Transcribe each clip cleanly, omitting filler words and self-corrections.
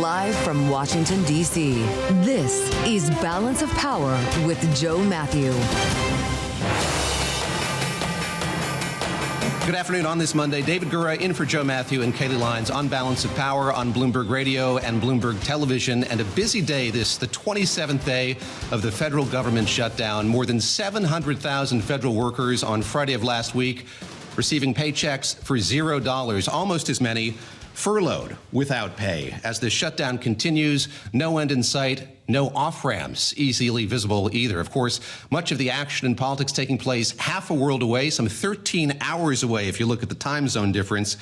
Live from Washington, D.C., this is Balance of Power with Joe Matthew. Good afternoon. On this Monday, David Gura in for Joe Matthew and Kaylee Lyons on Balance of Power on Bloomberg Radio and Bloomberg Television. And a busy day, this the 27th day of the federal government shutdown. More than 700,000 federal workers on Friday of last week receiving paychecks for $0, almost as many furloughed without pay. As the shutdown continues, no end in sight, no off-ramps easily visible either. Of course, much of the action in politics taking place half a world away, some 13 hours away if you look at the time zone difference,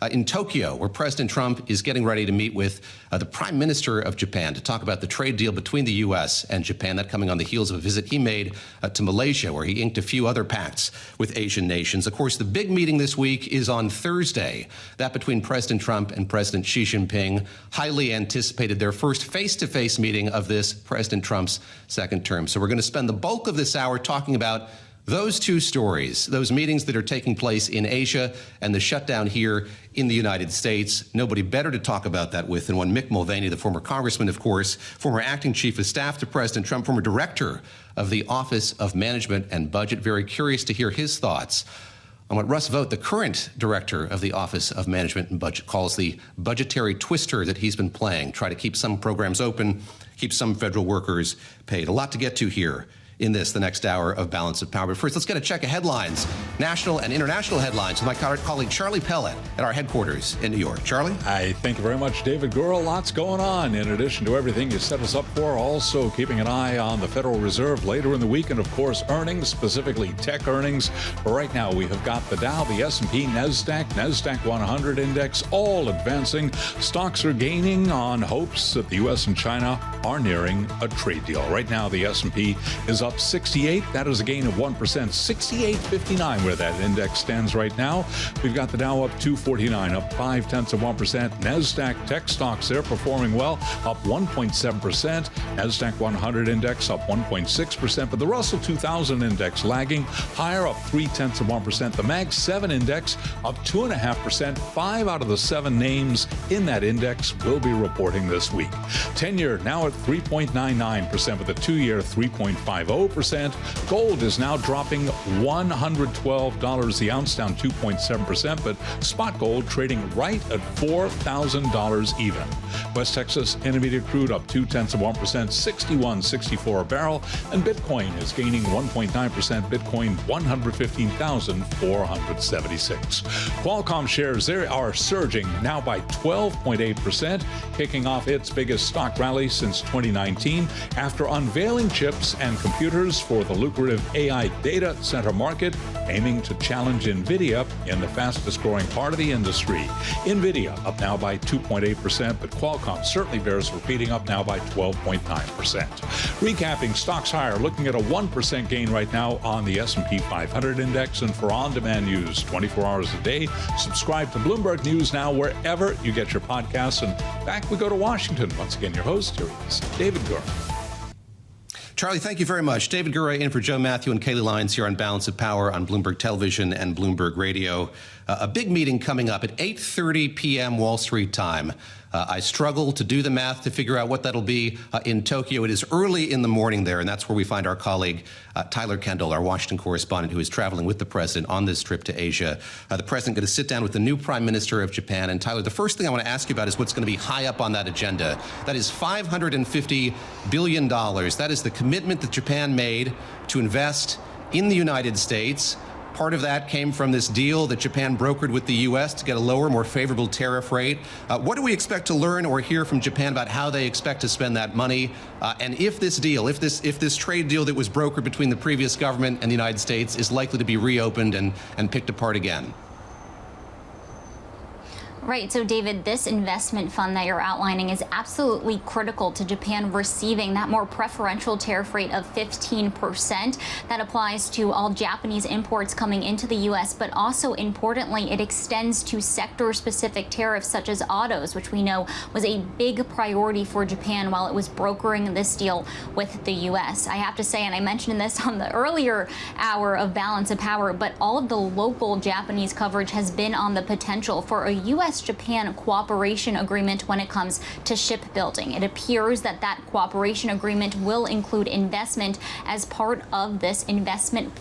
in Tokyo, where President Trump is getting ready to meet with the Prime Minister of Japan to talk about the trade deal between the U.S. and Japan, that coming on the heels of a visit he made to Malaysia, where he inked a few other pacts with Asian nations. Of course, the big meeting this week is on Thursday, that between President Trump and President Xi Jinping, highly anticipated, their first face-to-face meeting of this President Trump's second term. So we're going to spend the bulk of this hour talking about those two stories, those meetings that are taking place in Asia and the shutdown here in the United States. Nobody better to talk about that with than one Mick Mulvaney, the former congressman, of course, former acting chief of staff to President Trump, former director of the Office of Management and Budget. Very curious to hear his thoughts on what Russ Vought, the current director of the Office of Management and Budget, calls the budgetary twister that he's been playing, try to keep some programs open, keep some federal workers paid. A lot to get to here in the next hour of Balance of Power. But first, let's get a check of headlines, national and international headlines, with my colleague Charlie Pellet at our headquarters in New York. Charlie? Hi, thank you very much, David Gura. Lots going on. In addition to everything you set us up for, also keeping an eye on the Federal Reserve later in the week, and of course, earnings, specifically tech earnings. But right now, we have got the Dow, the S&P, NASDAQ 100 index, all advancing. Stocks are gaining on hopes that the U.S. and China are nearing a trade deal. Right now, the S&P is up 68. That is a gain of 1%. 68.59 where that index stands right now. We've got the Dow up 249, up 0.5%. NASDAQ tech stocks there performing well, up 1.7%. NASDAQ 100 index up 1.6%. But the Russell 2000 index lagging higher, up 0.3%. The Mag 7 index up 2.5%. 5 out of the 7 names in that index will be reporting this week. 10-year now at 3.99%, with a 2-year 3.50%. Gold is now dropping $112 the ounce, down 2.7%, but spot gold trading right at $4,000 even. West Texas Intermediate crude up 0.2%, $61.64 a barrel, and Bitcoin is gaining 1.9%. Bitcoin 115,476. Qualcomm shares, they are surging now by 12.8%, kicking off its biggest stock rally since 2019 after unveiling chips and computers for the lucrative AI data center market, aiming to challenge NVIDIA in the fastest growing part of the industry. NVIDIA up now by 2.8%, but Qualcomm certainly bears repeating, up now by 12.9%. Recapping, stocks higher, looking at a 1% gain right now on the S&P 500 index. And for on-demand news 24 hours a day, subscribe to Bloomberg News now wherever you get your podcasts. And back we go to Washington. Once again, your host, here is David Gura. Charlie, thank you very much. David Gura in for Joe Matthew and Kaylee Lyons here on Balance of Power on Bloomberg Television and Bloomberg Radio. A big meeting coming up at 8:30 p.m. Wall Street time. I struggle to do the math to figure out what that'll be in Tokyo. It is early in the morning there, and that's where we find our colleague Tyler Kendall, our Washington correspondent, who is traveling with the president on this trip to Asia. The president going to sit down with the new Prime Minister of Japan. And Tyler, the first thing I want to ask you about is what's going to be high up on that agenda. That is $550 billion. That is the commitment that Japan made to invest in the United States. Part of that came from this deal that Japan brokered with the U.S. to get a lower, more favorable tariff rate. What do we expect to learn or hear from Japan about how they expect to spend that money? And if this deal, if this trade deal that was brokered between the previous government and the United States is likely to be reopened and picked apart again? Right. So, David, this investment fund that you're outlining is absolutely critical to Japan receiving that more preferential tariff rate of 15%. That applies to all Japanese imports coming into the U.S., but also importantly, it extends to sector-specific tariffs such as autos, which we know was a big priority for Japan while it was brokering this deal with the U.S. I have to say, and I mentioned this on the earlier hour of Balance of Power, but all of the local Japanese coverage has been on the potential for a U.S. U.S.-Japan cooperation agreement when it comes to shipbuilding. It appears that that cooperation agreement will include investment as part of this investment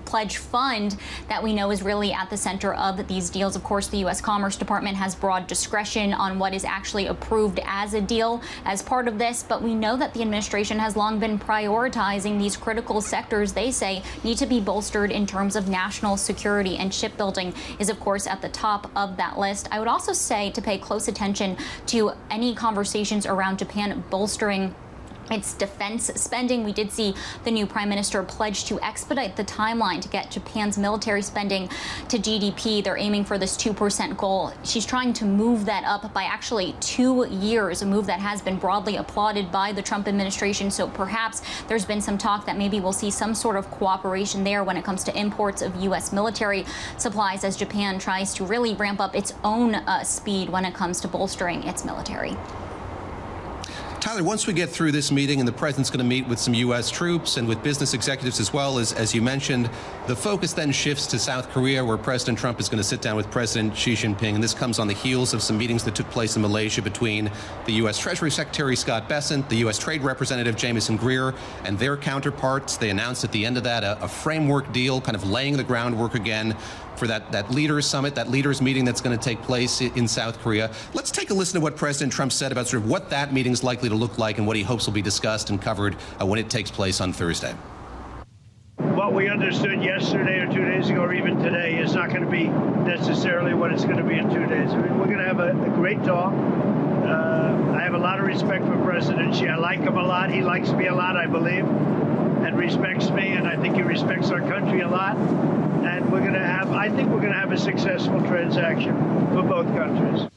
pledge fund that we know is really at the center of these deals. Of course, the U.S. Commerce Department has broad discretion on what is actually approved as a deal as part of this, but we know that the administration has long been prioritizing these critical sectors they say need to be bolstered in terms of national security, and shipbuilding is, of course, at the top of that list. I would also say to pay close attention to any conversations around Japan bolstering its defense spending. We did see the new prime minister pledge to expedite the timeline to get Japan's military spending to GDP. They're aiming for this 2% goal. She's trying to move that up by actually 2 years, a move that has been broadly applauded by the Trump administration. So perhaps there's been some talk that maybe we'll see some sort of cooperation there when it comes to imports of U.S. military supplies as Japan tries to really ramp up its own speed when it comes to bolstering its military. Tyler, once we get through this meeting and the president's going to meet with some U.S. troops and with business executives as well, as you mentioned, the focus then shifts to South Korea, where President Trump is going to sit down with President Xi Jinping. And this comes on the heels of some meetings that took place in Malaysia between the U.S. Treasury Secretary Scott Bessent, the U.S. Trade Representative Jamieson Greer, and their counterparts. They announced at the end of that a framework deal, kind of laying the groundwork again for that leaders summit, that leaders meeting that's going to take place in South Korea. Let's take a listen to what President Trump said about sort of what that meeting is likely to look like and what he hopes will be discussed and covered when it takes place on Thursday. What we understood yesterday or 2 days ago or even today is not going to be necessarily what it's going to be in 2 days. I mean, we're going to have a great talk. I have a lot of respect for President Xi. I like him a lot. He likes me a lot, I believe, and respects me, and I think he respects our country a lot. And we're going to have, I think we're going to have a successful transaction for both countries.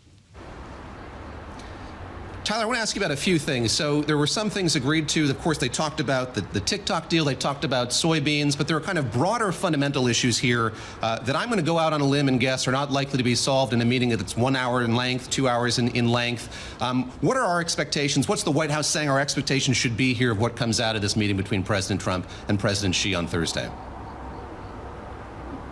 Tyler, I want to ask you about a few things. So there were some things agreed to. Of course, they talked about the TikTok deal. They talked about soybeans. But there are kind of broader fundamental issues here that I'm going to go out on a limb and guess are not likely to be solved in a meeting that's 1 hour in length, 2 hours in length. What are our expectations? What's the White House saying our expectations should be here of what comes out of this meeting between President Trump and President Xi on Thursday?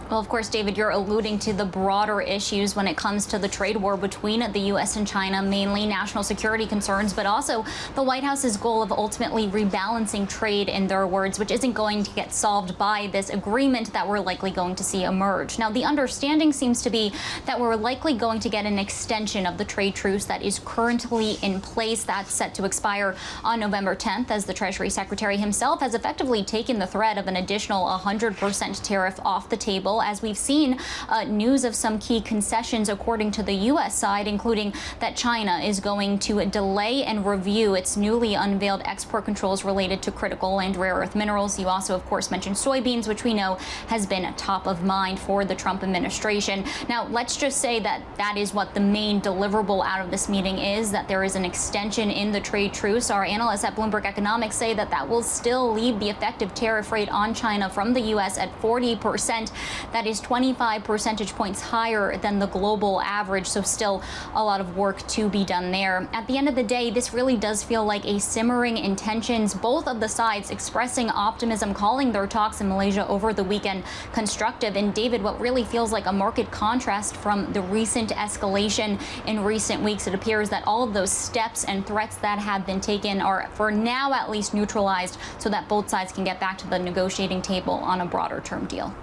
Well, of course, David, you're alluding to the broader issues when it comes to the trade war between the U.S. and China, mainly national security concerns, but also the White House's goal of ultimately rebalancing trade, in their words, which isn't going to get solved by this agreement that we're likely going to see emerge. Now, the understanding seems to be that we're likely going to get an extension of the trade truce that is currently in place. That's set to expire on November 10th, as the Treasury Secretary himself has effectively taken the threat of an additional 100% tariff off the table, as we've seen news of some key concessions according to the U.S. side, including that China is going to delay and review its newly unveiled export controls related to critical and rare earth minerals. You also, of course, mentioned soybeans, which we know has been top of mind for the Trump administration. Now, let's just say that that is what the main deliverable out of this meeting is, that there is an extension in the trade truce. Our analysts at Bloomberg Economics say that that will still leave the effective tariff rate on China from the U.S. at 40%. That is 25 percentage points higher than the global average, so still a lot of work to be done there. At the end of the day, this really does feel like a simmering intentions, both of the sides expressing optimism, calling their talks in Malaysia over the weekend constructive. And David, what really feels like a marked contrast from the recent escalation in recent weeks, it appears that all of those steps and threats that have been taken are, for now at least, neutralized so that both sides can get back to the negotiating table on a broader term deal.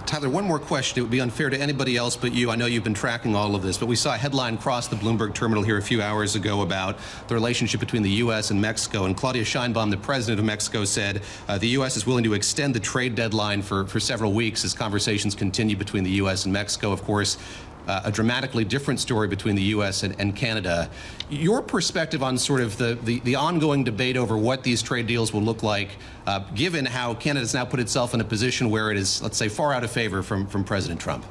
Tyler, one more question. It would be unfair to anybody else but you. I know you've been tracking all of this, but we saw a headline cross the Bloomberg terminal here a few hours ago about the relationship between the U.S. and Mexico. And Claudia Sheinbaum, the president of Mexico, said the U.S. is willing to extend the trade deadline for several weeks as conversations continue between the U.S. and Mexico. Of course, a dramatically different story between the U.S. and Canada. Your perspective on sort of the ongoing debate over what these trade deals will look like, given how Canada's now put itself in a position where it is, let's say, far out of favor from President Trump?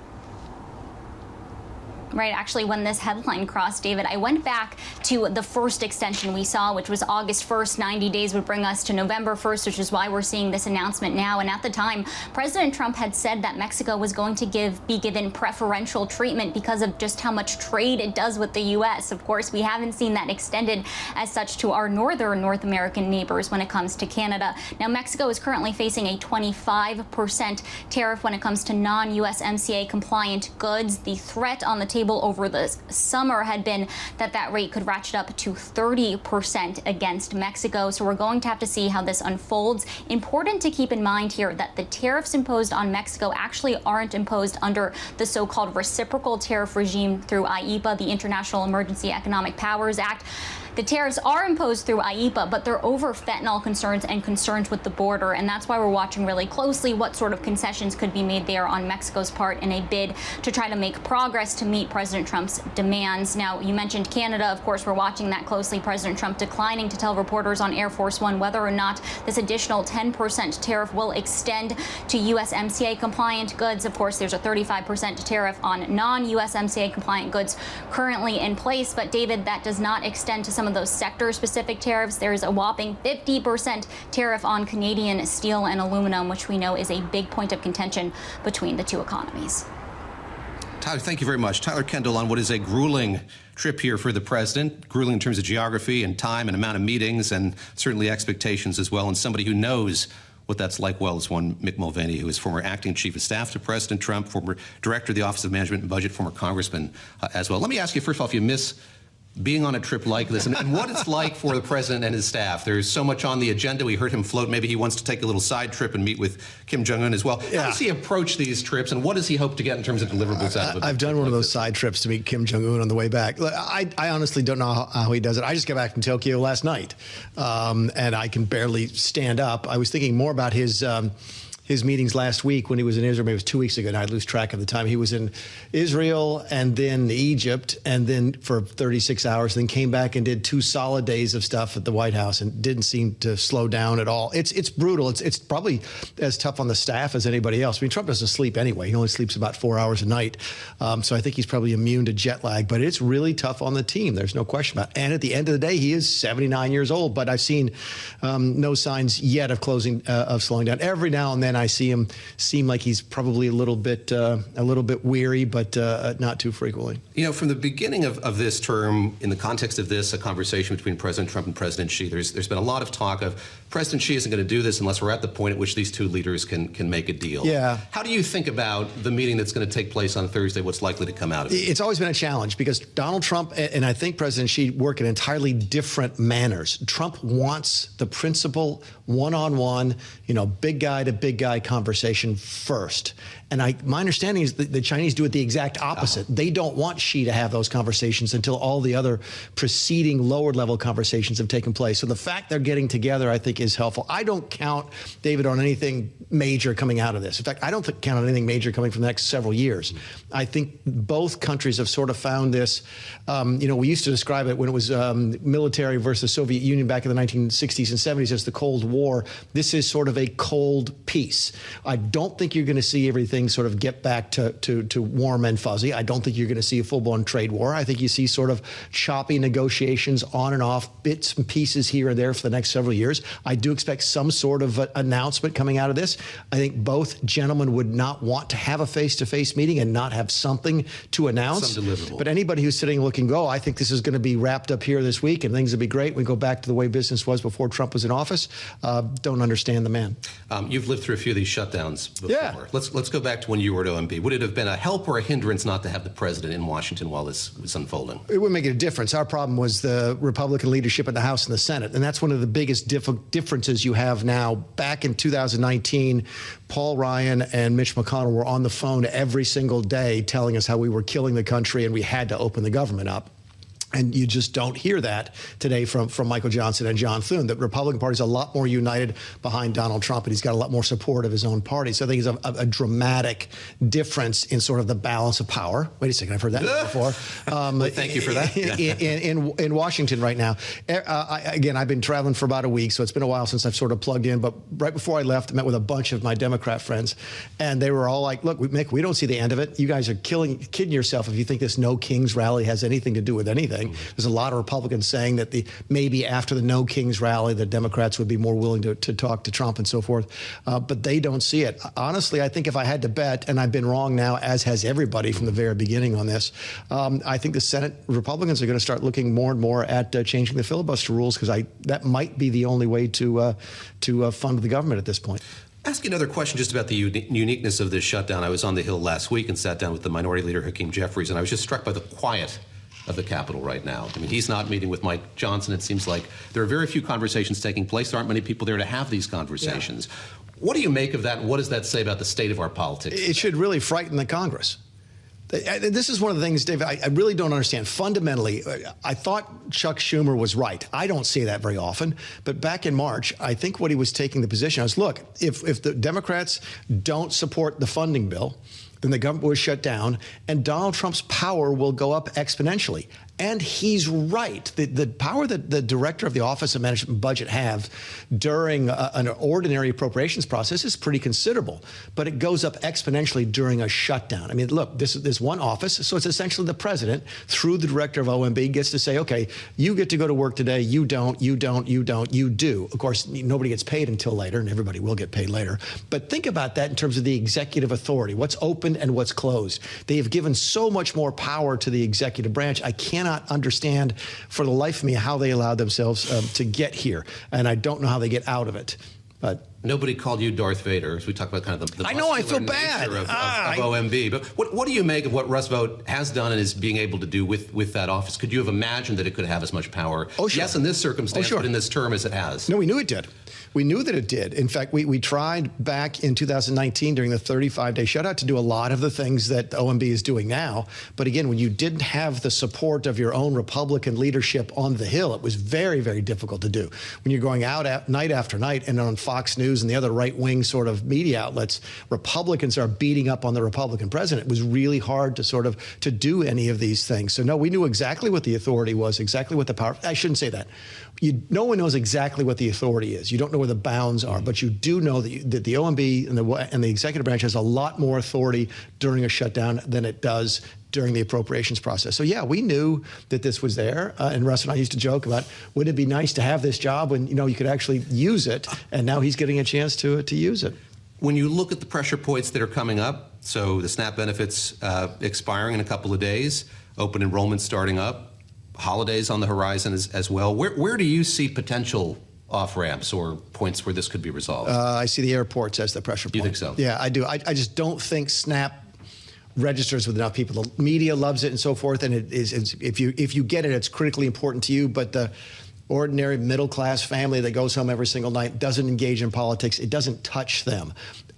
Right. Actually, when this headline crossed, David, I went back to the first extension we saw, which was August 1st. 90 days would bring us to November 1st, which is why we're seeing this announcement now. And at the time, President Trump had said that Mexico was going to be given preferential treatment because of just how much trade it does with the U.S. Of course, we haven't seen that extended as such to our northern North American neighbors when it comes to Canada. Now, Mexico is currently facing a 25% tariff when it comes to non-USMCA compliant goods. The threat on the table table over the summer had been that that rate could ratchet up to 30% against Mexico. So we're going to have to see how this unfolds. Important to keep in mind here that the tariffs imposed on Mexico actually aren't imposed under the so-called reciprocal tariff regime through IEEPA, the International Emergency Economic Powers Act. The tariffs are imposed through IEEPA, but they're over fentanyl concerns and concerns with the border, and that's why we're watching really closely what sort of concessions could be made there on Mexico's part in a bid to try to make progress to meet President Trump's demands. Now, you mentioned Canada. Of course, we're watching that closely. President Trump declining to tell reporters on Air Force One whether or not this additional 10% tariff will extend to USMCA-compliant goods. Of course, there's a 35% tariff on non-USMCA-compliant goods currently in place, but, David, that does not extend to some of those sector-specific tariffs. There's a whopping 50% tariff on Canadian steel and aluminum, which we know is a big point of contention between the two economies. Tyler, thank you very much. Tyler Kendall on what is a grueling trip here for the president, grueling in terms of geography and time and amount of meetings and certainly expectations as well, and somebody who knows what that's like well is one Mick Mulvaney, who is former acting chief of staff to President Trump, former director of the Office of Management and Budget, former congressman as well. Let me ask you, first of all, if you miss being on a trip like this and what it's like for the president and his staff. There's so much on the agenda. We heard him float. Maybe he wants to take a little side trip and meet with Kim Jong-un as well. Yeah. How does he approach these trips, and what does he hope to get in terms of deliverables out of it? I've done one of those side trips to meet Kim Jong-un on the way back. I honestly don't know how he does it. I just got back from Tokyo last night, and I can barely stand up. I was thinking more about his meetings last week when he was in Israel. Maybe it was 2 weeks ago, and I lose track of the time. He was in Israel and then Egypt, and then for 36 hours, then came back and did 2 solid days of stuff at the White House and didn't seem to slow down at all. It's brutal. It's probably as tough on the staff as anybody else. I mean, Trump doesn't sleep anyway. He only sleeps about 4 hours a night. So I think he's probably immune to jet lag, but it's really tough on the team. There's no question about it. And at the end of the day, he is 79 years old, but I've seen no signs yet of slowing down. Every now and then I see him seem like he's probably a little bit weary, but not too frequently. You know, from the beginning of this term, in the context of this, a conversation between President Trump and President Xi, there's been a lot of talk of President Xi isn't going to do this unless we're at the point at which these two leaders can make a deal. Yeah. How do you think about the meeting that's going to take place on Thursday? What's likely to come out of it? It's always been a challenge because Donald Trump and I think President Xi work in entirely different manners. Trump wants the principal one-on-one, big guy to big guy conversation first. And my understanding is that the Chinese do it the exact opposite. They don't want Xi to have those conversations until all the other preceding lower-level conversations have taken place. So the fact they're getting together, I think, is helpful. I don't count, David, on anything major coming out of this. In fact, I don't count on anything major coming from the next several years. I think both countries have sort of found this. We used to describe it when it was military versus Soviet Union back in the 1960s and 70s as the Cold War. This is sort of a cold peace. I don't think you're going to see everything sort of get back to warm and fuzzy. I don't think you're going to see a full-blown trade war. I think you see sort of choppy negotiations on and off, bits and pieces here and there for the next several years. I do expect some sort of announcement coming out of this. I think both gentlemen would not want to have a face-to-face meeting and not have something to announce. Some deliverable. But anybody who's sitting looking, I think this is going to be wrapped up here this week and things will be great. We go back to the way business was before Trump was in office. Don't understand the man. You've lived through a few of these shutdowns before. Yeah. Let's go back to when you were at OMB. Would it have been a help or a hindrance not to have the president in Washington while this was unfolding? It wouldn't make a difference. Our problem was the Republican leadership in the House and the Senate, and that's one of the biggest differences you have now. Back in 2019, Paul Ryan and Mitch McConnell were on the phone every single day telling us how we were killing the country and we had to open the government up. And you just don't hear that today from Michael Johnson and John Thune. The Republican Party is a lot more united behind Donald Trump, and he's got a lot more support of his own party. So I think it's a dramatic difference in sort of the balance of power. Wait a second, I've heard that before. Thank you for that. In Washington right now. Again, I've been traveling for about a week, so it's been a while since I've sort of plugged in. But right before I left, I met with a bunch of my Democrat friends, and they were all like, look, Mick, we don't see the end of it. You guys are kidding yourself if you think this No Kings rally has anything to do with anything. There's a lot of Republicans saying that maybe after the No Kings rally, the Democrats would be more willing to talk to Trump and so forth. But they don't see it. Honestly, I think if I had to bet, and I've been wrong now, as has everybody from the very beginning on this, I think the Senate Republicans are going to start looking more and more at changing the filibuster rules because that might be the only way to fund the government at this point. Ask you another question just about the uniqueness of this shutdown. I was on the Hill last week and sat down with the Minority Leader, Hakeem Jeffries, and I was just struck by the quiet of the Capitol right now. I mean, he's not meeting with Mike Johnson. It seems like there are very few conversations taking place. There aren't many people there to have these conversations. Yeah. What do you make of that, and what does that say about the state of our politics? It should really frighten the Congress. This is one of the things, Dave, I really don't understand. Fundamentally, I thought Chuck Schumer was right. I don't see that very often. But back in March, I think what he was taking the position was, look, if the Democrats don't support the funding bill, then the government will shut down, and Donald Trump's power will go up exponentially. And he's right. The power that the director of the Office of Management and Budget have during an ordinary appropriations process is pretty considerable, but it goes up exponentially during a shutdown. I mean, look, this one office, so it's essentially the president, through the director of OMB, gets to say, okay, you get to go to work today, you don't, you don't, you don't, you do. Of course, nobody gets paid until later, and everybody will get paid later. But think about that in terms of the executive authority, what's open and what's closed. They have given so much more power to the executive branch. I cannot understand for the life of me how they allowed themselves to get here, and I don't know how they get out of it. But nobody called you Darth Vader, as we talk about kind of the I know, I feel bad. Of OMB. But what do you make of what Russ Vought has done and is being able to do with that office? Could you have imagined that it could have as much power? Oh, sure. Yes, in this circumstance, but in this term as it has. No, we knew it did. We knew that it did. In fact, we tried back in 2019 during the 35-day shutout to do a lot of the things that OMB is doing now. But again, when you didn't have the support of your own Republican leadership on the Hill, it was very, very difficult to do. When you're going out night after night and on Fox News and the other right-wing sort of media outlets, Republicans are beating up on the Republican president. It was really hard to do any of these things. So no, we knew exactly what the authority was, exactly what the power. I shouldn't say that. No one knows exactly what the authority is. You don't know where the bounds are, but you do know that the OMB and the executive branch has a lot more authority during a shutdown than it does during the appropriations process. So yeah, we knew that this was there, and Russ and I used to joke about, wouldn't it be nice to have this job when you could actually use it? And now he's getting a chance to use it. When you look at the pressure points that are coming up, so the SNAP benefits expiring in a couple of days, open enrollment starting up, holidays on the horizon as well. Where do you see potential off-ramps or points where this could be resolved? I see the airports as the pressure point. You think so? Yeah, I do. I just don't think SNAP registers with enough people. The media loves it and so forth, and it is if you get it, it's critically important to you. But the ordinary middle-class family that goes home every single night doesn't engage in politics. It doesn't touch them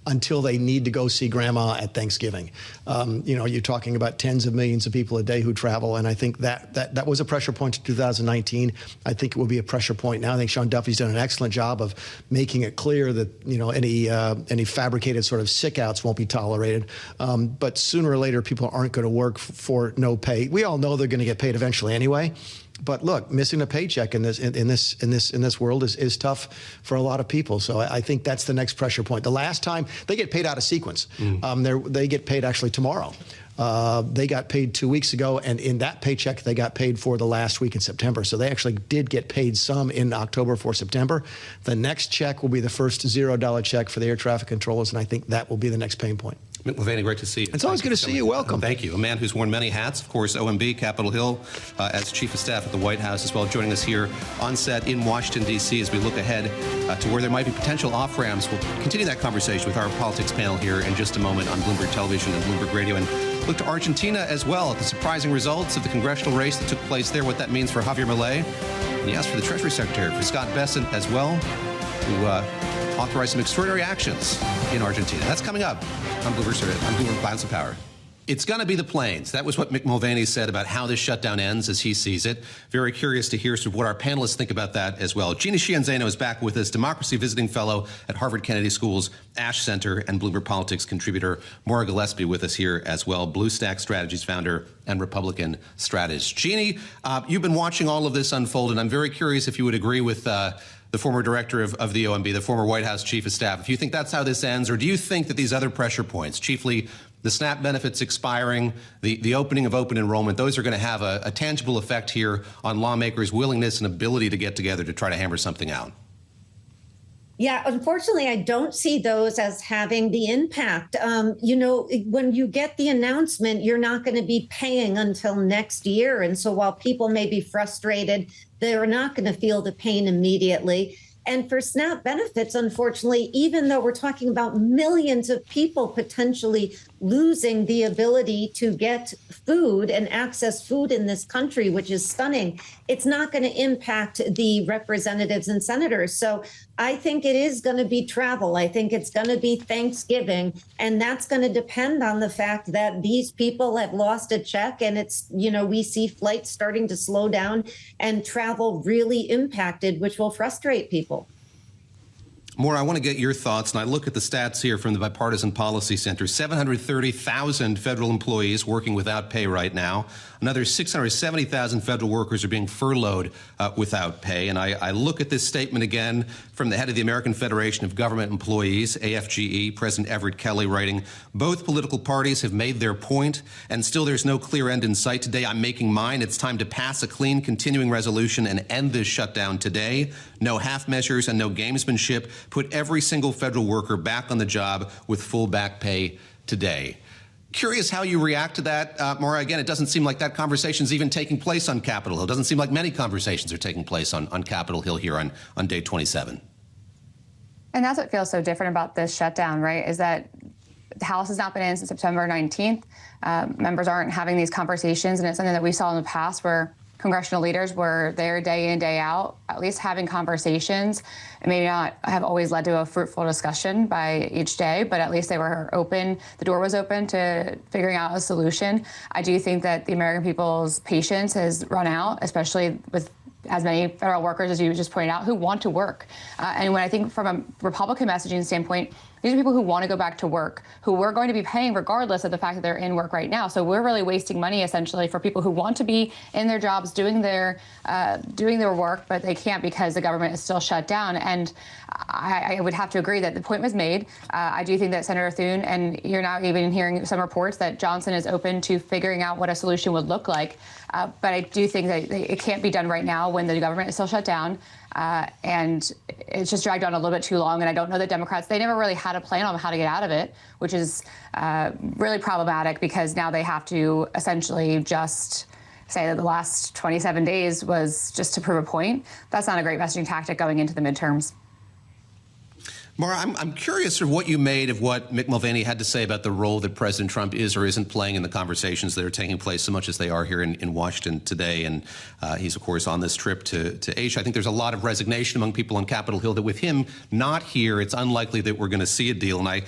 until they need to go see grandma at Thanksgiving. You're talking about tens of millions of people a day who travel, and I think that was a pressure point in 2019. I think it will be a pressure point now. I think Sean Duffy's done an excellent job of making it clear that any fabricated sort of sick outs won't be tolerated. But sooner or later, people aren't going to work for no pay. We all know they're going to get paid eventually anyway. But look, missing a paycheck in this world is tough for a lot of people. So I think that's the next pressure point. The last time they get paid out of sequence, they get paid actually tomorrow. They got paid 2 weeks ago, and in that paycheck, they got paid for the last week in September. So they actually did get paid some in October for September. The next check will be the first $0 check for the air traffic controllers, and I think that will be the next pain point. Mick Mulvaney, great to see you. It's always good to see you. Welcome. Thank you. A man who's worn many hats, of course, OMB, Capitol Hill, as Chief of Staff at the White House as well, joining us here on set in Washington, D.C. as we look ahead to where there might be potential off-ramps. We'll continue that conversation with our politics panel here in just a moment on Bloomberg Television and Bloomberg Radio, and look to Argentina as well at the surprising results of the congressional race that took place there, what that means for Javier Milei. And yes, for the Treasury Secretary, for Scott Bessent as well, who authorized some extraordinary actions in Argentina. That's coming up on Bloomberg Balance of Power. It's going to be the planes. That was what Mick Mulvaney said about how this shutdown ends as he sees it. Very curious to hear sort of what our panelists think about that as well. Sheehan Zaino is back with us, Democracy Visiting Fellow at Harvard Kennedy School's Ash Center, and Bloomberg Politics contributor Maura Gillespie with us here as well, Bluestack Strategies founder and Republican strategist. Jeanne, you've been watching all of this unfold, and I'm very curious if you would agree with the former director of the OMB, the former White House Chief of Staff, if you think that's how this ends, or do you think that these other pressure points, chiefly the SNAP benefits expiring, the opening of open enrollment, those are going to have a tangible effect here on lawmakers' willingness and ability to get together to try to hammer something out? Yeah, unfortunately, I don't see those as having the impact. When you get the announcement, you're not going to be paying until next year. And so while people may be frustrated, they're not going to feel the pain immediately. And for SNAP benefits, unfortunately, even though we're talking about millions of people potentially losing the ability to get food and access food in this country, which is stunning, it's not going to impact the representatives and senators. So I think it is going to be travel. I think it's going to be Thanksgiving. And that's going to depend on the fact that these people have lost a check. And it's, we see flights starting to slow down and travel really impacted, which will frustrate people. Maura, I want to get your thoughts, and I look at the stats here from the Bipartisan Policy Center. 730,000 federal employees working without pay right now. Another 670,000 federal workers are being furloughed without pay. And I look at this statement again from the head of the American Federation of Government Employees, AFGE, President Everett Kelly, writing, both political parties have made their point, and still there's no clear end in sight. Today I'm making mine. It's time to pass a clean, continuing resolution and end this shutdown today. No half measures and no gamesmanship. Put every single federal worker back on the job with full back pay today. Curious how you react to that, Maura. Again, it doesn't seem like that conversation is even taking place on Capitol Hill. It doesn't seem like many conversations are taking place on Capitol Hill here on day 27. And that's what feels so different about this shutdown, right, is that the House has not been in since September 19th. Members aren't having these conversations, and it's something that we saw in the past where congressional leaders were there day in, day out, at least having conversations. It may not have always led to a fruitful discussion by each day, but at least they were open. The door was open to figuring out a solution. I do think that the American people's patience has run out, especially with as many federal workers, as you just pointed out, who want to work. And when I think from a Republican messaging standpoint, these are people who want to go back to work, who we're going to be paying regardless of the fact that they're in work right now. So we're really wasting money essentially for people who want to be in their jobs, doing their work, but they can't because the government is still shut down. And I would have to agree that the point was made. I do think that Senator Thune, and you're now even hearing some reports that Johnson is open to figuring out what a solution would look like. But I do think that it can't be done right now when the government is still shut down. And it's just dragged on a little bit too long. And I don't know that Democrats, they never really had a plan on how to get out of it, which is really problematic because now they have to essentially just say that the last 27 days was just to prove a point. That's not a great messaging tactic going into the midterms. Maura, I'm curious of what you made of what Mick Mulvaney had to say about the role that President Trump is or isn't playing in the conversations that are taking place so much as they are here in Washington today. And he's, of course, on this trip to Asia. I think there's a lot of resignation among people on Capitol Hill that with him not here, it's unlikely that we're going to see a deal. And I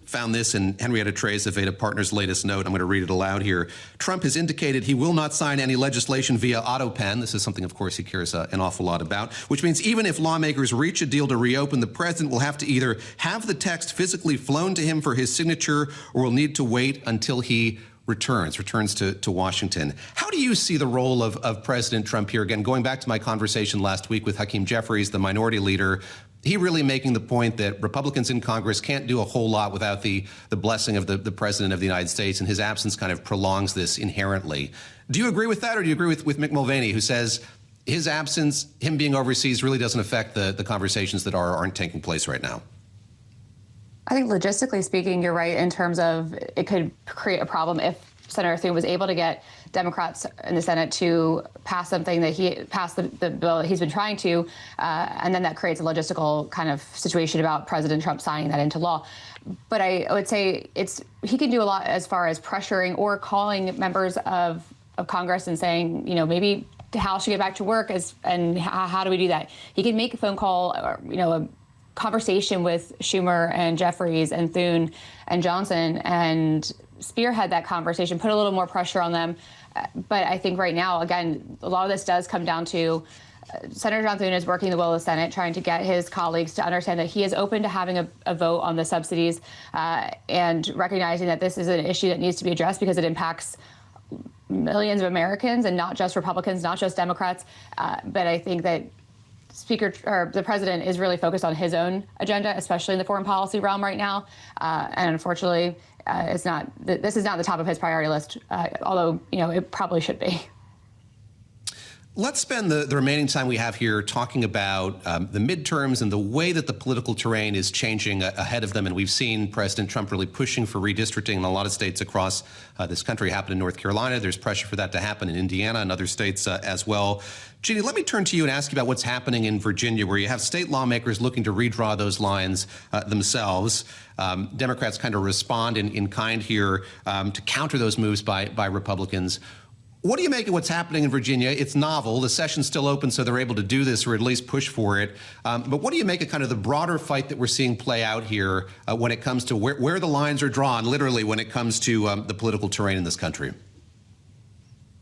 found this in Henrietta Trey's Aveda Partners' latest note. I'm going to read it aloud here. Trump has indicated he will not sign any legislation via auto pen. This is something, of course, he cares an awful lot about, which means even if lawmakers reach a deal to reopen, the president will have to either have the text physically flown to him for his signature or will need to wait until he returns to Washington. How do you see the role of President Trump here? Again, going back to my conversation last week with Hakeem Jeffries, the minority leader, he really making the point that Republicans in Congress can't do a whole lot without the blessing of the President of the United States, and his absence kind of prolongs this inherently. Do you agree with that, or do you agree with Mick Mulvaney, who says his absence, him being overseas, really doesn't affect the conversations that aren't taking place right now? I think logistically speaking, you're right in terms of it could create a problem if Senator Thune was able to get Democrats in the Senate to pass something that he passed the bill that he's been trying to, and then that creates a logistical kind of situation about President Trump signing that into law. But I would say he can do a lot as far as pressuring or calling members of Congress and saying, maybe the House should get back to work. And how do we do that? He can make a phone call, a conversation with Schumer and Jeffries and Thune and Johnson and spearhead that conversation, put a little more pressure on them. But I think right now, again, a lot of this does come down to Senator John Thune is working the will of the Senate, trying to get his colleagues to understand that he is open to having a vote on the subsidies and recognizing that this is an issue that needs to be addressed because it impacts millions of Americans and not just Republicans, not just Democrats. But I think that the president is really focused on his own agenda, especially in the foreign policy realm right now. And unfortunately, this is not the top of his priority list, although, it probably should be. Let's spend the remaining time we have here talking about the midterms and the way that the political terrain is changing ahead of them. And we've seen President Trump really pushing for redistricting in a lot of states across this country. It happened in North Carolina. There's pressure for that to happen in Indiana and other states as well. Jeanne, let me turn to you and ask you about what's happening in Virginia, where you have state lawmakers looking to redraw those lines themselves. Democrats kind of respond in kind here to counter those moves by Republicans. What do you make of what's happening in Virginia? It's novel. The session's still open, so they're able to do this or at least push for it. But what do you make of kind of the broader fight that we're seeing play out here when it comes to where the lines are drawn, literally, when it comes to the political terrain in this country?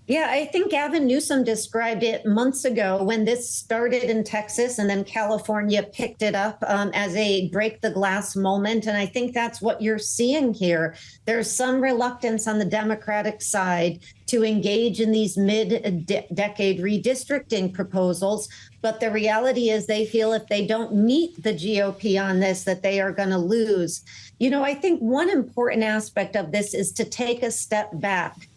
Yeah, I think Gavin Newsom described it months ago when this started in Texas and then California picked it up as a break the glass moment. And I think that's what you're seeing here. There's some reluctance on the Democratic side to engage in these mid-decade redistricting proposals. But the reality is they feel if they don't meet the GOP on this, that they are going to lose. You know, I think one important aspect of this is to take a step back.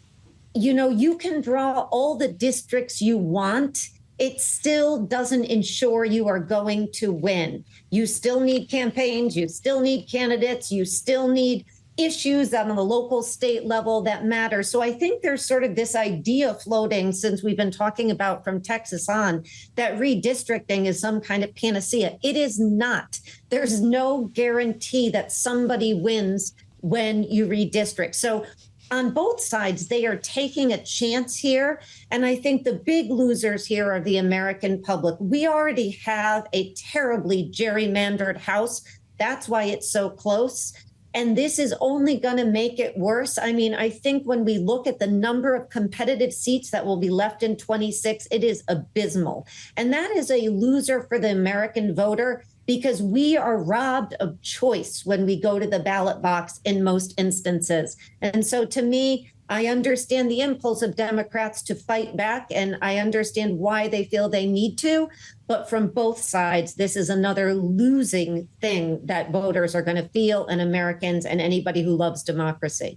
You know, you can draw all the districts you want. It still doesn't ensure you are going to win. You still need campaigns. You still need candidates. You still need issues on the local state level that matter. So I think there's sort of this idea floating since we've been talking about from Texas on that redistricting is some kind of panacea. It is not. There's no guarantee that somebody wins when you redistrict. So on both sides, they are taking a chance here. And I think the big losers here are the American public. We already have a terribly gerrymandered House. That's why it's so close. And this is only going to make it worse. I mean, I think when we look at the number of competitive seats that will be left in 26, it is abysmal. And that is a loser for the American voter, because we are robbed of choice when we go to the ballot box in most instances. And so to me, I understand the impulse of Democrats to fight back, and I understand why they feel they need to. But from both sides, this is another losing thing that voters are going to feel, and Americans and anybody who loves democracy.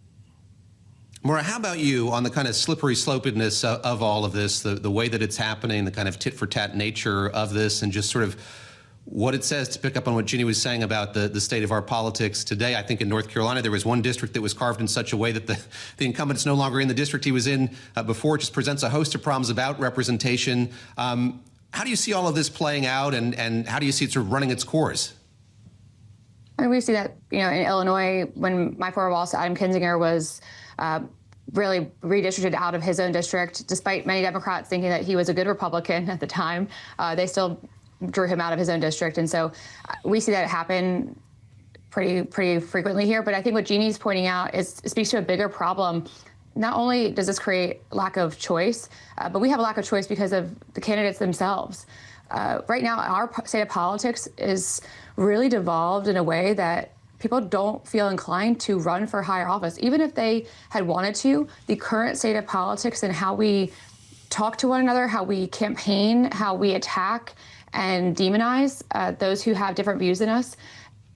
Maura, how about you on the kind of slippery slopedness of all of this, the way that it's happening, the kind of tit for tat nature of this, and just sort of what it says, to pick up on what Jeanne was saying about the state of our politics today? I think in North Carolina, there was one district that was carved in such a way that the incumbent's no longer in the district he was in before. It just presents a host of problems about representation. How do you see all of this playing out, and how do you see it sort of running its course? And we see that, you know, in Illinois, when my former boss, Adam Kinzinger, was really redistricted out of his own district, despite many Democrats thinking that he was a good Republican at the time, they still drew him out of his own district. And so we see that happen pretty frequently here. But I think what Jeanne's pointing out speaks to a bigger problem. Not only does this create lack of choice, but we have a lack of choice because of the candidates themselves. Right now, our state of politics is really devolved in a way that people don't feel inclined to run for higher office. Even if they had wanted to, the current state of politics and how we talk to one another, how we campaign, how we attack and demonize those who have different views than us,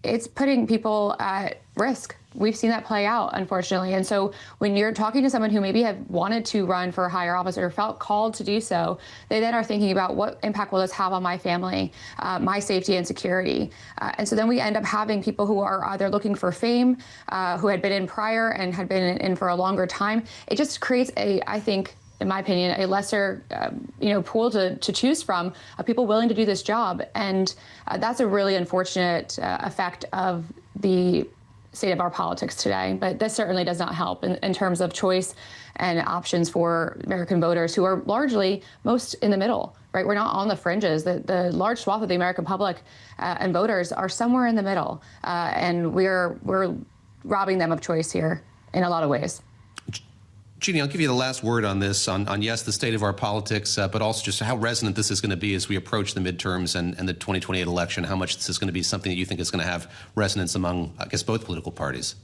it's putting people at risk. We've seen that play out, unfortunately. And so when you're talking to someone who maybe had wanted to run for a higher office or felt called to do so, they then are thinking about what impact will this have on my family, my safety and security. And so then we end up having people who are either looking for fame, who had been in prior and had been in for a longer time. It just creates I think, in my opinion, a lesser, pool to choose from of people willing to do this job. And that's a really unfortunate effect of the state of our politics today. But this certainly does not help in terms of choice and options for American voters who are largely most in the middle, right? We're not on the fringes. The large swath of the American public and voters are somewhere in the middle. And we're robbing them of choice here in a lot of ways. Jeanne, I'll give you the last word on this, on yes, the state of our politics, but also just how resonant this is going to be as we approach the midterms and the 2028 election, how much this is going to be something that you think is going to have resonance among, I guess, both political parties.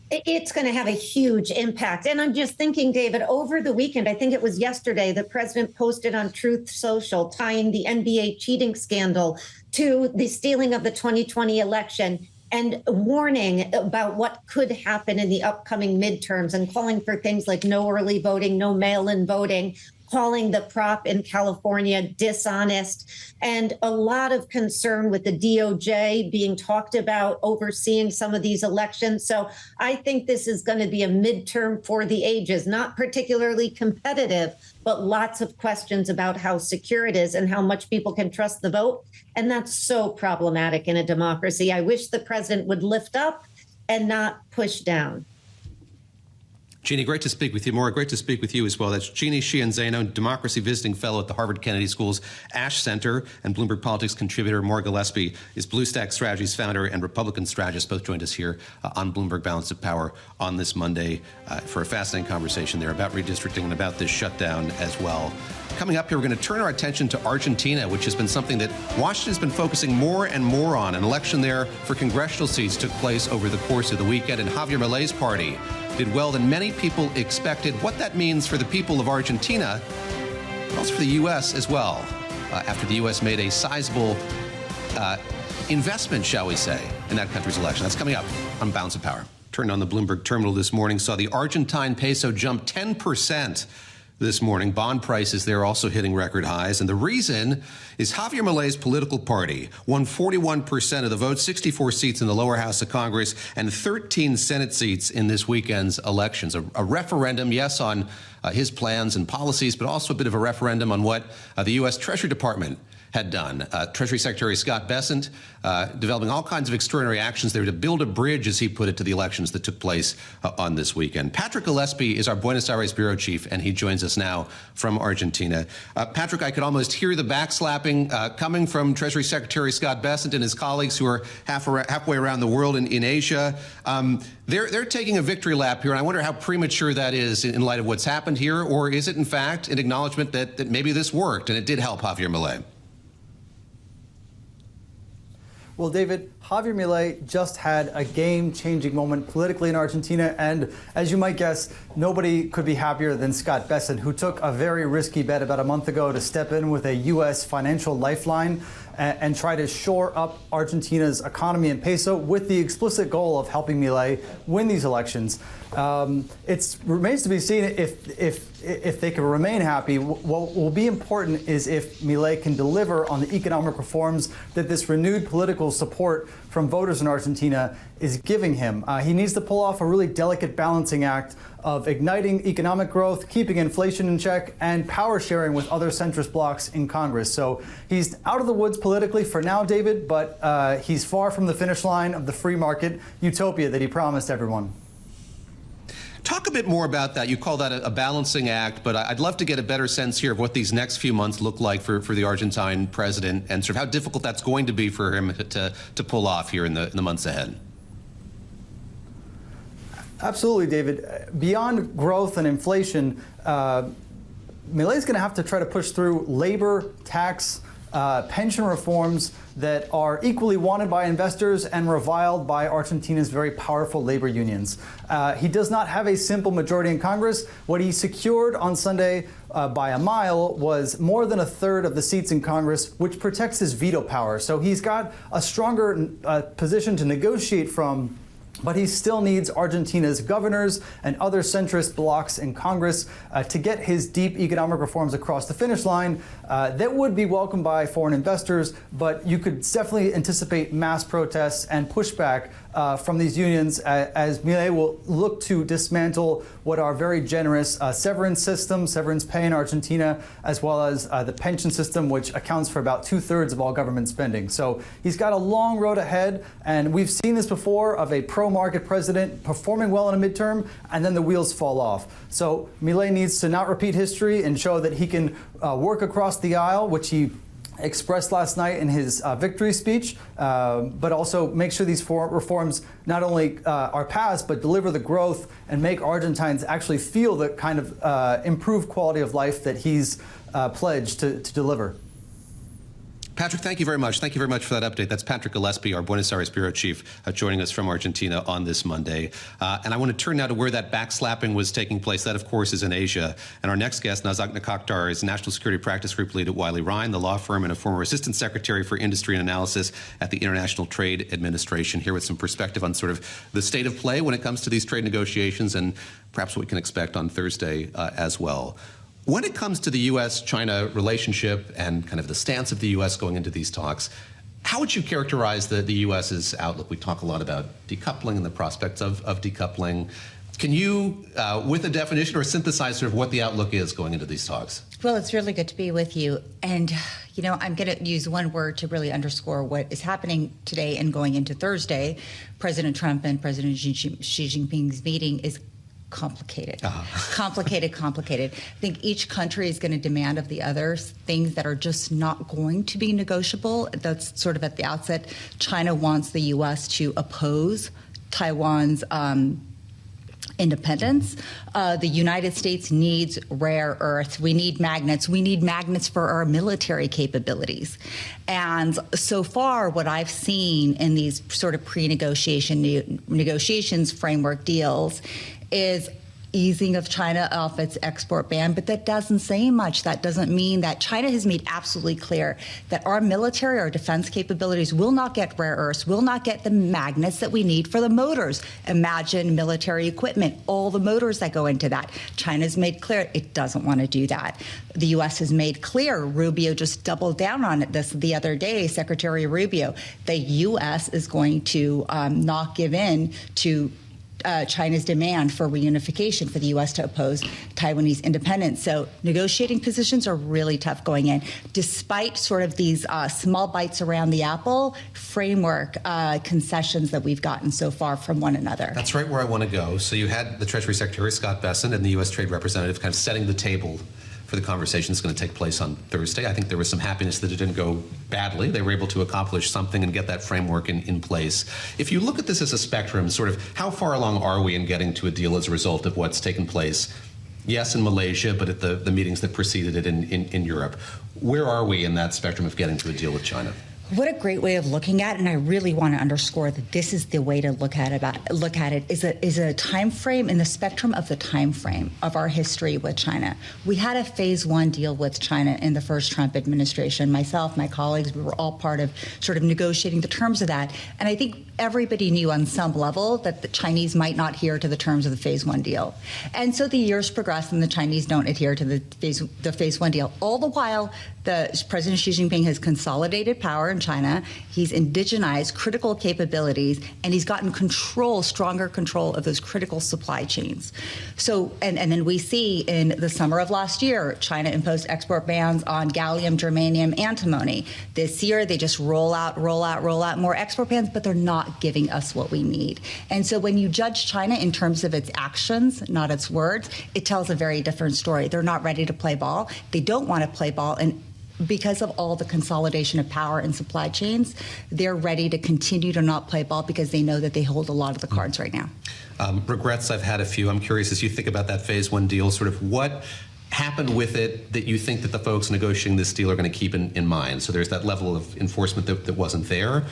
It's going to have a huge impact. And I'm just thinking, David, over the weekend, I think it was yesterday, the president posted on Truth Social tying the NBA cheating scandal to the stealing of the 2020 election, and warning about what could happen in the upcoming midterms and calling for things like no early voting, no mail-in voting. calling the prop in California dishonest, and a lot of concern with the DOJ being talked about overseeing some of these elections. So I think this is going to be a midterm for the ages, not particularly competitive, but lots of questions about how secure it is and how much people can trust the vote. And that's so problematic in a democracy. I wish the president would lift up and not push down. Jeanne, great to speak with you. Maura, great to speak with you as well. That's Jeanne, Sheehan, Zaino, Democracy Visiting Fellow at the Harvard Kennedy School's Ash Center, and Bloomberg Politics contributor Maura Gillespie is Bluestack Strategies founder and Republican strategist. Both joined us here on Bloomberg Balance of Power on this Monday for a fascinating conversation there about redistricting and about this shutdown as well. Coming up here, we're going to turn our attention to Argentina, which has been something that Washington's been focusing more and more on. An election there for congressional seats took place over the course of the weekend, and Javier Milei's party did well than many people expected. What that means for the people of Argentina, but also for the U.S. as well, after the U.S. made a sizable investment, shall we say, in that country's election. That's coming up on Balance of Power. Turned on the Bloomberg terminal this morning, saw the Argentine peso jump 10% this morning. Bond prices there also hitting record highs. And the reason is Javier Milei's political party won 41% of the vote, 64 seats in the lower house of Congress, and 13 Senate seats in this weekend's elections. A referendum, yes, on his plans and policies, but also a bit of a referendum on what the U.S. Treasury Department had done. Treasury Secretary Scott Bessent developing all kinds of extraordinary actions there to build a bridge, as he put it, to the elections that took place on this weekend. Patrick Gillespie is our Buenos Aires bureau chief, and he joins us now from Argentina. Patrick, I could almost hear the backslapping coming from Treasury Secretary Scott Bessent and his colleagues who are halfway around the world in Asia. They're taking a victory lap here, and I wonder how premature that is in light of what's happened here, or is it in fact an acknowledgement that maybe this worked and it did help Javier Milei? Well, David, Javier Milei just had a game-changing moment politically in Argentina, and as you might guess, nobody could be happier than Scott Bessent, who took a very risky bet about a month ago to step in with a U.S. financial lifeline and try to shore up Argentina's economy and peso with the explicit goal of helping Milei win these elections. It remains to be seen if they can remain happy. What will be important is if Milei can deliver on the economic reforms that this renewed political support from voters in Argentina is giving him. He needs to pull off a really delicate balancing act of igniting economic growth, keeping inflation in check, and power sharing with other centrist blocs in Congress. So he's out of the woods politically for now, David, but he's far from the finish line of the free market utopia that he promised everyone. Talk a bit more about that. You call that a balancing act, but I'd love to get a better sense here of what these next few months look like for the Argentine president and sort of how difficult that's going to be for him to pull off here in the months ahead. Absolutely, David. Beyond growth and inflation, Milei is going to have to try to push through labor, tax, pension reforms that are equally wanted by investors and reviled by Argentina's very powerful labor unions. He does not have a simple majority in Congress. What he secured on Sunday by a mile was more than a third of the seats in Congress, which protects his veto power. So he's got a stronger position to negotiate from, but he still needs Argentina's governors and other centrist blocs in Congress to get his deep economic reforms across the finish line. That would be welcomed by foreign investors, but you could definitely anticipate mass protests and pushback from these unions as Milei will look to dismantle what are very generous severance systems, severance pay in Argentina, as well as the pension system, which accounts for about 2/3 of all government spending. So he's got a long road ahead, and we've seen this before of a pro-market president performing well in a midterm, and then the wheels fall off. So Milei needs to not repeat history and show that he can work across the aisle, which he expressed last night in his victory speech, but also make sure these reforms not only are passed, but deliver the growth and make Argentines actually feel the kind of improved quality of life that he's pledged to deliver. Patrick, thank you very much. Thank you very much for that update. That's Patrick Gillespie, our Buenos Aires bureau chief, joining us from Argentina on this Monday. And I want to turn now to where that backslapping was taking place. That, of course, is in Asia. And our next guest, Nazak Nikakhtar, is National Security Practice Group Lead at Wiley, Rein, the law firm, and a former Assistant Secretary for Industry and Analysis at the International Trade Administration, here with some perspective on sort of the state of play when it comes to these trade negotiations and perhaps what we can expect on Thursday as well. When it comes to the U.S.-China relationship and kind of the stance of the U.S. going into these talks, how would you characterize the U.S.'s outlook? We talk a lot about decoupling and the prospects of decoupling. Can you, with a definition or synthesize sort of what the outlook is going into these talks? Well, it's really good to be with you. And, you know, I'm going to use one word to really underscore what is happening today and going into Thursday. President Trump and President Xi Jinping's meeting is complicated. Complicated. I think each country is going to demand of the others things that are just not going to be negotiable. That's sort of at the outset. China wants the U.S. to oppose Taiwan's independence. The United States needs rare earth. We need magnets. We need magnets for our military capabilities. And so far, what I've seen in these sort of negotiations framework deals is easing of China off its export ban, but that doesn't say much. That doesn't mean that China has made absolutely clear that our military, our defense capabilities will not get rare earths, will not get the magnets that we need for the motors. Imagine military equipment, all the motors that go into that. China's made clear it doesn't want to do that. The U.S. has made clear, Rubio just doubled down on this the other day, Secretary Rubio, the U.S. is going to not give in to China's demand for reunification, for the U.S. to oppose Taiwanese independence. So negotiating positions are really tough going in, despite sort of these small bites around the apple framework concessions that we've gotten so far from one another. That's right where I want to go. So you had the Treasury Secretary, Scott Bessent, and the U.S. Trade Representative kind of setting the table for the conversation that's going to take place on Thursday. I think there was some happiness that it didn't go badly. They were able to accomplish something and get that framework in place. If you look at this as a spectrum, sort of how far along are we in getting to a deal as a result of what's taken place? Yes, in Malaysia, but at the meetings that preceded it in Europe. Where are we in that spectrum of getting to a deal with China? What a great way of looking at it, and I really want to underscore that this is the way to look at it is a time frame in the spectrum of the time frame of our history with China. We had a phase one deal with China in the first Trump administration. Myself, my colleagues, we were all part of sort of negotiating the terms of that. And I think everybody knew on some level that the Chinese might not adhere to the terms of the phase one deal. And so the years progress and the Chinese don't adhere to the phase one deal. All the while, President Xi Jinping has consolidated power in China. He's indigenized critical capabilities, and he's gotten stronger control of those critical supply chains. So, and then we see in the summer of last year, China imposed export bans on gallium, germanium, antimony. This year, they just roll out more export bans, but they're not giving us what we need. And so when you judge China in terms of its actions, not its words, it tells a very different story. They're not ready to play ball. They don't want to play ball. And because of all the consolidation of power and supply chains, they're ready to continue to not play ball because they know that they hold a lot of the cards right now. Regrets, I've had a few. I'm curious, as you think about that phase one deal, sort of what happened with it that you think that the folks negotiating this deal are going to keep in mind? So there's that level of enforcement that wasn't there.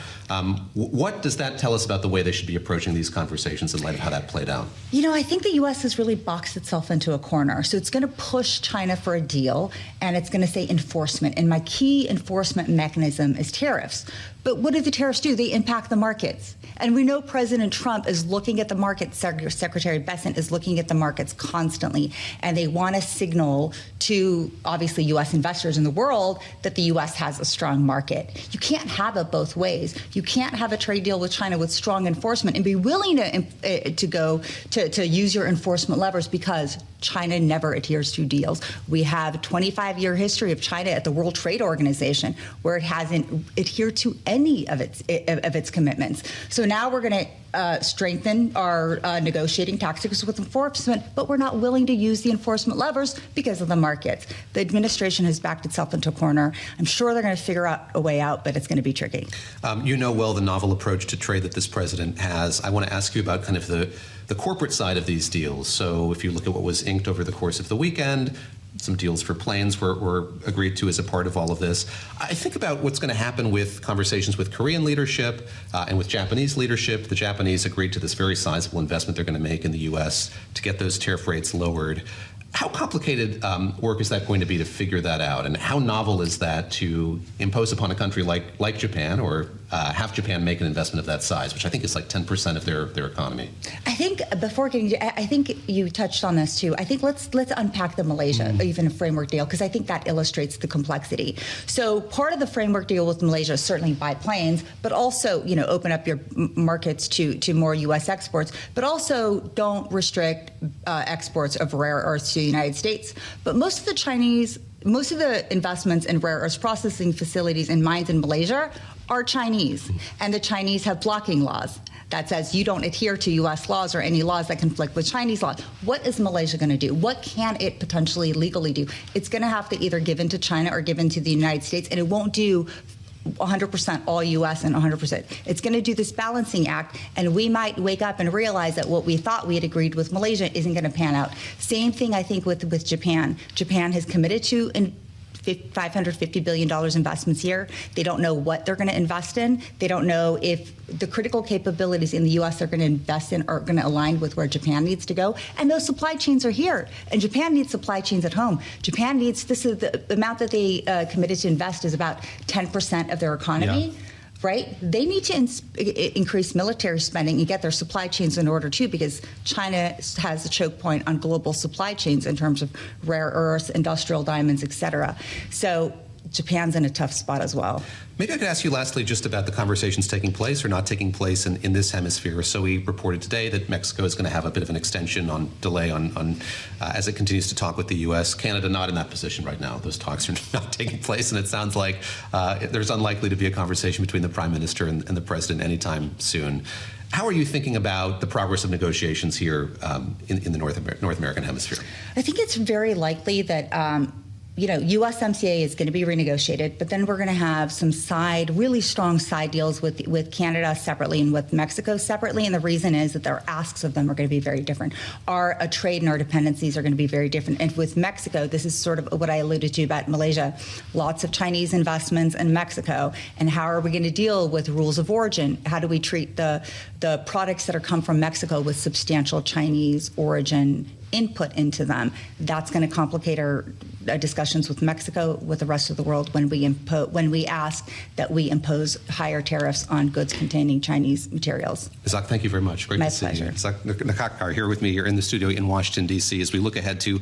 What does that tell us about the way they should be approaching these conversations in light of how that played out? You know, I think the U.S. has really boxed itself into a corner. So it's going to push China for a deal, and it's going to say enforcement. And my key enforcement mechanism is tariffs. But what do the tariffs do? They impact the markets. And we know President Trump is looking at the markets, Secretary Bessent is looking at the markets constantly, and they want to signal to, obviously, U.S. investors in the world that the U.S. has a strong market. You can't have it both ways. You can't have a trade deal with China with strong enforcement and be willing to use your enforcement levers because China never adheres to deals. We have a 25-year history of China at the World Trade Organization where it hasn't adhered to any of its commitments. So now we're going to strengthen our negotiating tactics with enforcement, but we're not willing to use the enforcement levers because of the markets. The administration has backed itself into a corner. I'm sure they're going to figure out a way out, but it's going to be tricky. You know well the novel approach to trade that this president has. I want to ask you about kind of the corporate side of these deals. So if you look at what was inked over the course of the weekend, some deals for planes were agreed to as a part of all of this. I think about what's going to happen with conversations with Korean leadership and with Japanese leadership. The Japanese agreed to this very sizable investment they're going to make in the U.S. to get those tariff rates lowered. How complicated work is that going to be to figure that out? And how novel is that to impose upon a country like Japan or have Japan make an investment of that size, which I think is like 10% of their economy. I think before getting to, I think you touched on this too. I think let's unpack the Malaysia even framework deal, because I think that illustrates the complexity. So part of the framework deal with Malaysia is certainly buy planes, but also, you know, open up your markets to more U.S. exports, but also don't restrict exports of rare earths to the United States. But most of the investments in rare earths processing facilities and mines in Malaysia are Chinese, and the Chinese have blocking laws that says you don't adhere to U.S. laws or any laws that conflict with Chinese laws. What is Malaysia going to do? What can it potentially legally do? It's going to have to either give in to China or give in to the United States, and it won't do 100% all U.S. and 100%. It's going to do this balancing act, and we might wake up and realize that what we thought we had agreed with Malaysia isn't going to pan out. Same thing, I think, with Japan. Japan has committed to $550 billion investments here. They don't know what they're going to invest in. They don't know if the critical capabilities in the U.S. they're going to invest in are going to align with where Japan needs to go. And those supply chains are here. And Japan needs supply chains at home. Japan needs, this is the amount that they committed to invest is about 10% of their economy. Yeah. Right? They need to increase military spending and get their supply chains in order, too, because China has a choke point on global supply chains in terms of rare earths, industrial diamonds, et cetera. So Japan's in a tough spot as well. Maybe I could ask you lastly just about the conversations taking place or not taking place in this hemisphere. So we reported today that Mexico is going to have a bit of an extension on delay on as it continues to talk with the U.S. Canada not in that position right now. Those talks are not taking place, and it sounds like there's unlikely to be a conversation between the Prime Minister and the President anytime soon. How are you thinking about the progress of negotiations here in the North American hemisphere? I think it's very likely that USMCA is going to be renegotiated, but then we're going to have some really strong side deals with Canada separately and with Mexico separately. And the reason is that their asks of them are going to be very different. Our trade and our dependencies are going to be very different. And with Mexico, this is sort of what I alluded to about Malaysia, lots of Chinese investments in Mexico. And how are we going to deal with rules of origin? How do we treat the products that come from Mexico with substantial Chinese origin input into them? That's going to complicate our discussions with Mexico, with the rest of the world, when we ask that we impose higher tariffs on goods containing Chinese materials. Nazak, thank you very much. Great to see you. Nazak Nikakhtar here with me here in the studio in Washington, D.C. as we look ahead to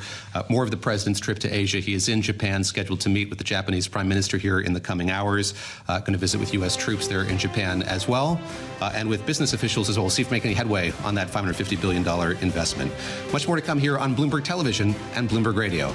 more of the president's trip to Asia. He is in Japan, scheduled to meet with the Japanese Prime Minister here in the coming hours, going to visit with U.S. troops there in Japan as well, and with business officials as well. See if we make any headway on that $550 billion investment. Much more to come here on Bloomberg Television and Bloomberg Radio.